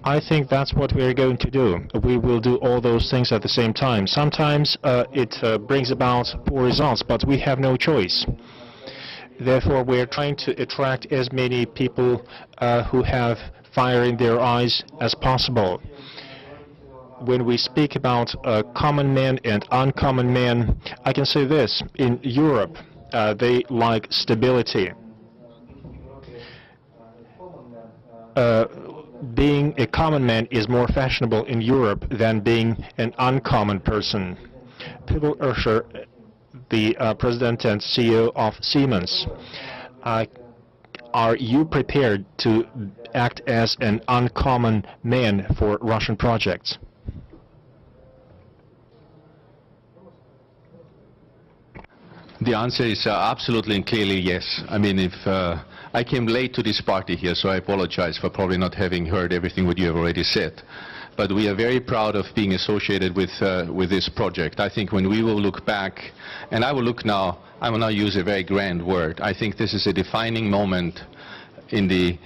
I think that's what we are going to do. We will do all those things at the same time. Sometimes it brings about poor results, but we have no choice. Therefore, we are trying to attract as many people who have fire in their eyes as possible. When we speak about common men and uncommon men, I can say this. In Europe, they like stability. Being a common man is more fashionable in Europe than being an uncommon person. People Urscher, the president and CEO of Siemens, are you prepared to act as an uncommon man for Russian projects? The answer is absolutely and clearly yes. I mean, if I came late to this party here, so I apologize for probably not having heard everything what you have already said. But we are very proud of being associated with this project. I think when we will look back, and I will now use a very grand word. I think this is a defining moment in the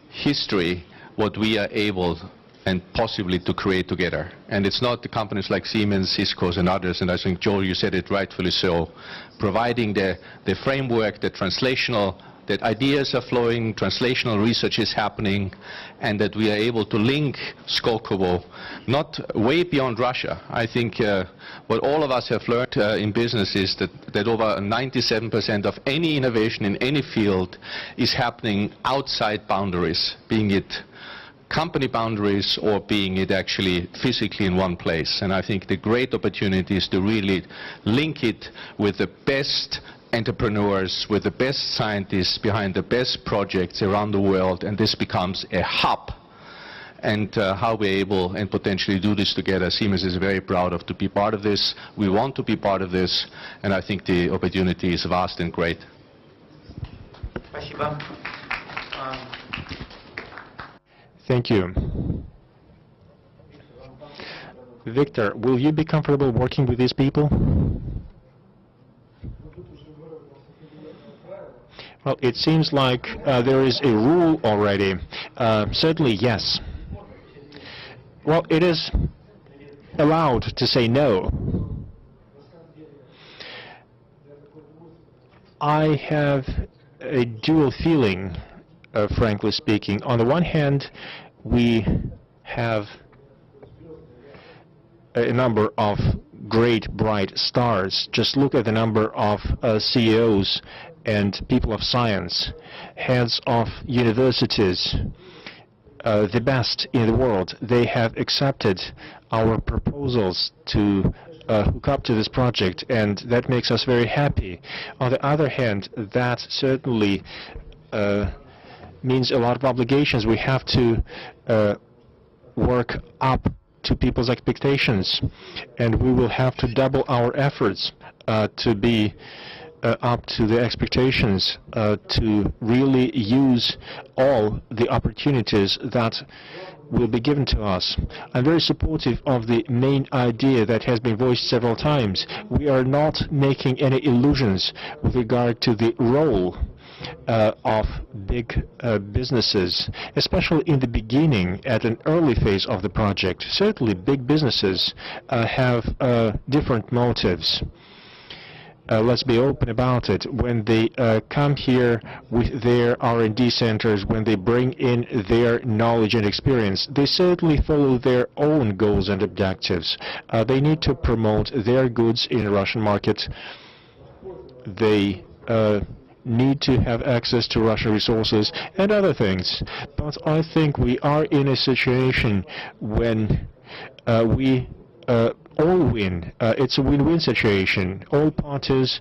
history what we are able and possibly to create together. And it's not the companies like Siemens, Cisco's and others, and I think, Joel, you said it rightfully so, providing the framework, the translational, that ideas are flowing, translational research is happening, and that we are able to link Skolkovo, not way beyond Russia. I think what all of us have learned in business is that over 97% of any innovation in any field is happening outside boundaries, being it company boundaries or being it actually physically in one place. And I think the great opportunity is to really link it with the best entrepreneurs, with the best scientists behind the best projects around the world, and this becomes a hub. And how we're able and potentially do this together, Siemens is very proud of to be part of this. We want to be part of this, and I think the opportunity is vast and great. Thank you. Viktor, will you be comfortable working with these people? Well, it seems like there is a rule already. Certainly, yes. Well, it is allowed to say no. I have a dual feeling, frankly speaking. On the one hand, we have a number of great, bright stars. Just look at the number of CEOs and people of science, heads of universities, the best in the world. They have accepted our proposals to hook up to this project, and that makes us very happy. On the other hand, that certainly means a lot of obligations. We have to work up to people's expectations, and we will have to double our efforts to be up to the expectations, to really use all the opportunities that will be given to us. I'm very supportive of the main idea that has been voiced several times. We are not making any illusions with regard to the role of big businesses, especially in the beginning, at an early phase of the project. Certainly big businesses have different motives. Let's be open about it. When they come here with their R&D centers, when they bring in their knowledge and experience, they certainly follow their own goals and objectives. They need to promote their goods in the Russian market. They need to have access to Russian resources and other things. But I think we are in a situation when we all win. It's a win-win situation. All parties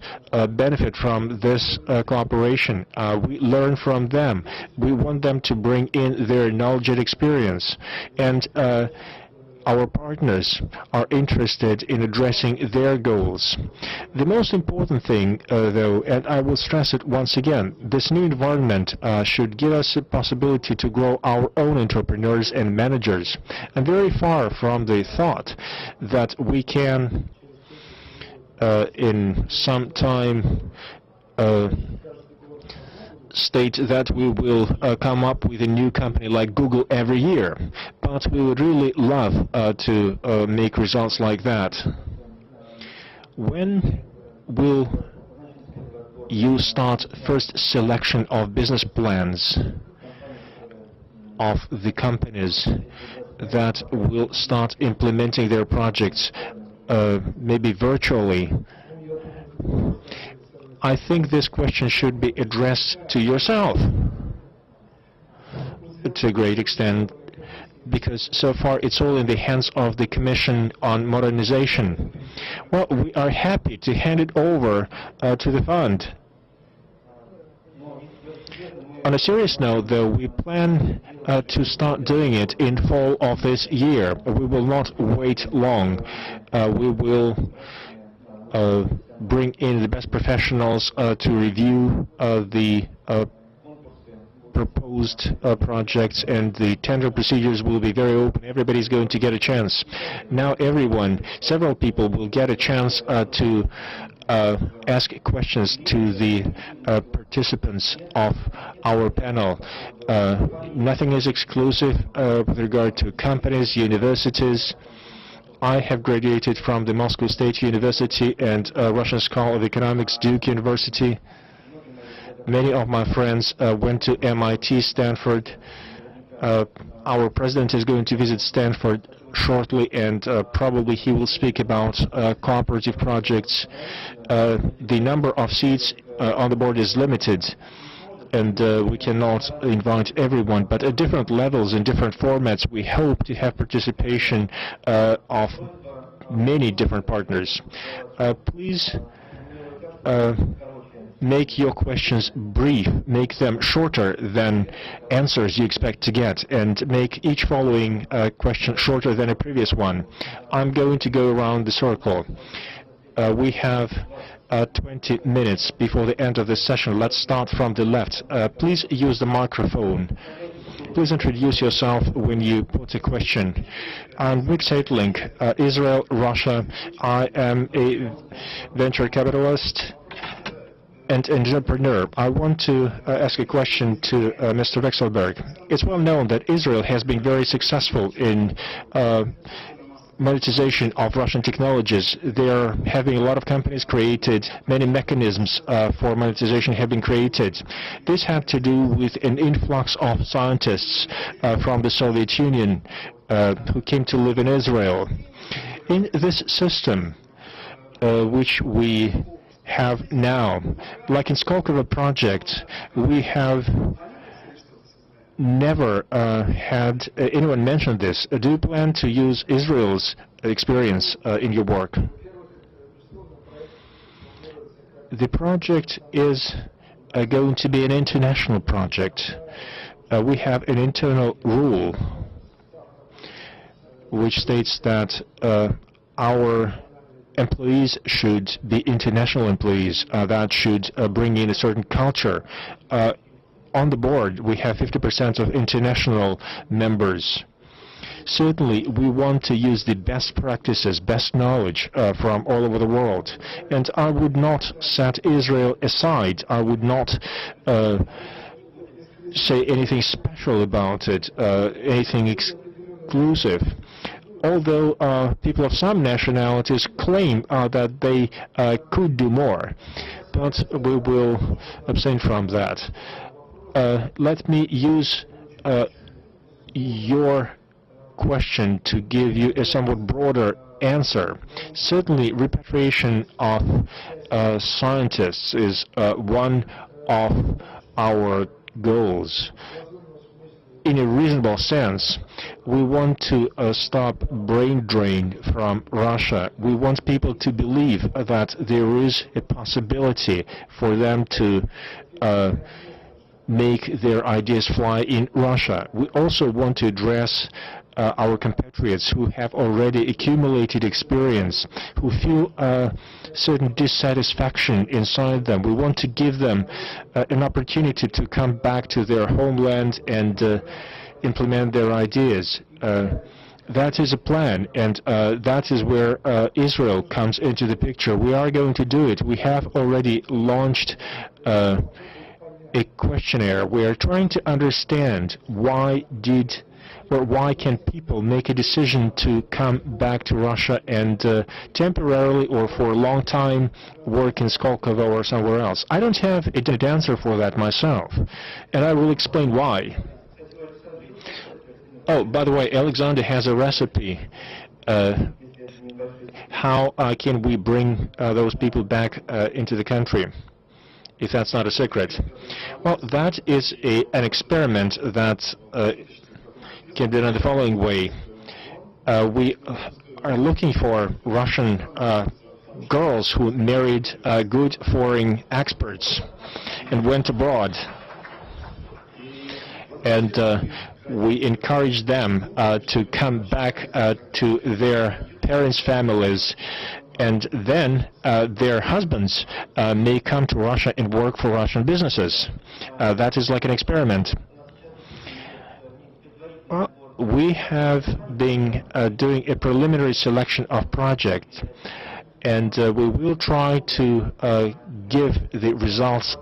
benefit from this cooperation. We learn from them. We want them to bring in their knowledge and experience. And our partners are interested in addressing their goals. The most important thing, though, and I will stress it once again, this new environment should give us a possibility to grow our own entrepreneurs and managers. I'm very far from the thought that we can, in some time, state that we will come up with a new company like Google every year, but we would really love to make results like that. When will you start first selection of business plans of the companies that will start implementing their projects, maybe virtually? I think this question should be addressed to yourself to a great extent, because so far it's all in the hands of the Commission on Modernization. Well, we are happy to hand it over to the fund. On a serious note, though, we plan to start doing it in fall of this year. We will not wait long. We will bring in the best professionals to review the proposed projects, and the tender procedures will be very open. Everybody's going to get a chance. Now several people will get a chance to ask questions to the participants of our panel. Nothing is exclusive with regard to companies, universities. I have graduated from the Moscow State University and Russian School of Economics, Duke University. Many of my friends went to MIT, Stanford. Our president is going to visit Stanford shortly, and probably he will speak about cooperative projects. The number of seats on the board is limited, and we cannot invite everyone, but at different levels, in different formats, we hope to have participation of many different partners. Please make your questions brief, make them shorter than answers you expect to get, and make each following question shorter than a previous one. I'm going to go around the circle. We have 20 minutes before the end of the session. Let's start from the left. Please use the microphone. Please introduce yourself when you put a question. I'm Vekselberg, Israel, Russia. I am a venture capitalist and entrepreneur. I want to ask a question to Mr. Vekselberg. It's well known that Israel has been very successful in monetization of Russian technologies. They are having a lot of companies created, many mechanisms for monetization have been created. This had to do with an influx of scientists from the Soviet Union who came to live in Israel. In this system, which we have now, like in Skolkovo project, we have never had anyone mention this. Do you plan to use Israel's experience in your work? The project is going to be an international project. We have an internal rule which states that our employees should be international employees that should bring in a certain culture. On the board, we have 50% of international members. Certainly, we want to use the best practices, best knowledge from all over the world. And I would not set Israel aside. I would not say anything special about it, anything exclusive. Although people of some nationalities claim that they could do more, but we will abstain from that. Let me use your question to give you a somewhat broader answer. Certainly, repatriation of scientists is one of our goals. In a reasonable sense, we want to stop brain drain from Russia. We want people to believe that there is a possibility for them to make their ideas fly in Russia. We also want to address our compatriots who have already accumulated experience, who feel certain dissatisfaction inside them. We want to give them an opportunity to come back to their homeland and implement their ideas. That is a plan, and that is where Israel comes into the picture. We are going to do it. We have already launched a questionnaire. We are trying to understand why can people make a decision to come back to Russia and temporarily or for a long time work in Skolkovo or somewhere else. I don't have a good answer for that myself, and I will explain why. Oh, by the way, Alexander has a recipe. How can we bring those people back into the country, if that's not a secret? Well, that is an experiment that can be done the following way. We are looking for Russian girls who married good foreign experts and went abroad. And we encourage them to come back to their parents' families, and then their husbands may come to Russia and work for Russian businesses. That is like an experiment. Well, we have been doing a preliminary selection of projects, and we will try to give the results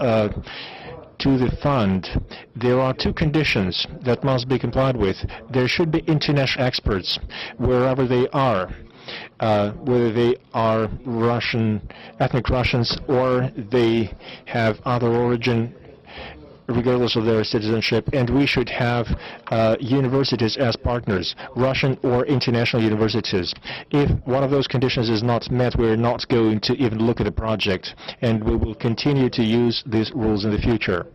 to the fund. There are two conditions that must be complied with. There should be international experts wherever they are, whether they are Russian, ethnic Russians, or they have other origin, regardless of their citizenship, and we should have universities as partners, Russian or international universities. If one of those conditions is not met, we're not going to even look at the project, and we will continue to use these rules in the future.